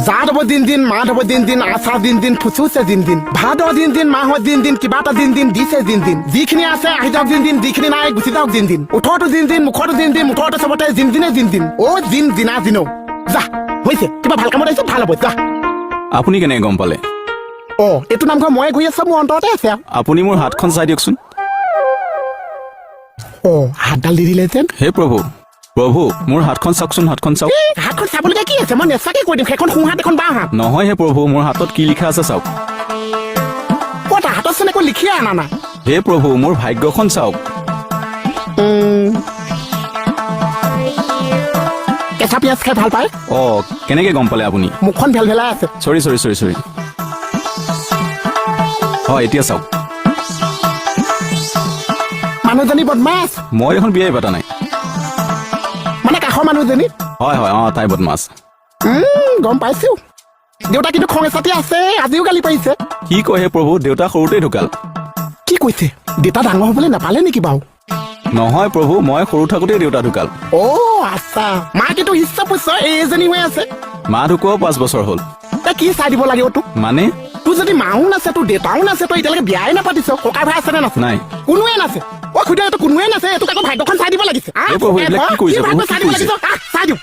জাত হ'ব দিন মাত হ'ব দিন আশা দিন ফুচুছে দিন ভাদ দিন মাহত দিন কিবা এটা দিন দিছে দিন যিখিনি আছে আহি যাওক দিন যিখিনি নাই গুচি যাওক দিন ওঠৰটো দিন মুখৰটো দিন মুঠৰটো চবতে দিন অ জিনা যা হৈছে কিবা ভাল কামত আহিছে ভাল হ'ব যা। আপুনি কেনেকৈ গম পালে? অ এইটো নামঘৰ মই গৈ আছো মোৰ অন্তৰতে আছে। আপুনি মোৰ হাতখন চাই দিয়কচোন। অ হাতডাল দি দিলে যেন। হে প্ৰভু প্ৰভু মোৰ হাতখন চাওকচোন, হাতখন চাওক। হাতখন চাবলগীয়া কি আছে? মই নেচাকে কৈ দিম সেইখন সোঁহাত এখন বাওঁ হাত। নহয় হে প্ৰভু, মোৰ হাতত কি লিখা আছে চাওক। ক'তা হাতত চোন একো লিখিয়ে আনা নাই। হে প্ৰভু মোৰ ভাগ্যখন চাওক। কেঁচা পিঁয়াজ খাই ভাল পায়। অ কেনেকৈ গম পালে আপুনি? মুখখন ভেলভেলাই আছে। চৰি হয় এতিয়া চাওক। মানুহজনী বদমাছ। মই দেখোন বিয়াই পতা নাই। মানে কাষৰ মানুহজনী। হয় অ তাই বদমাছ। গম পাইছো। দেউতা কিন্তু খং এচাতি আছে, আজিও গালি পাৰিছে। কি কয় হে প্ৰভু, দেউতা সৰুতেই ঢুকাল। কি কৈছে? দেউতা ডাঙৰ হবলৈ নাপালে নেকি বাৰু? নহয় প্ৰভু, মই সৰু থাকোতেই দেউতা ঢুকাল। অ আচ্ছা, মা কিন্তু হিচ্ছ পুচ্ছ এইজনী হৈ আছে। মা ঢুকুৱাও 5 বছৰ হ'ল। তই কি চাই দিব লাগে তোক? মানে তোৰ যদি মাও নাছে তোৰ দেউতাও নাছে, তই এতিয়ালৈকে বিয়াই নাপাতিছ। ককাই ভাই আছে নে নাছে? নাই। কোনোৱে নাছে। অ খুদে এইটো কোনোৱে নাছে, এইটোক আকৌ ভাগ্যখন চাই দিব লাগিছে। এই প্ৰভু, এইবিলাক কি কৰিছে? চাই দিব লাগিছে। চাই দিওঁ।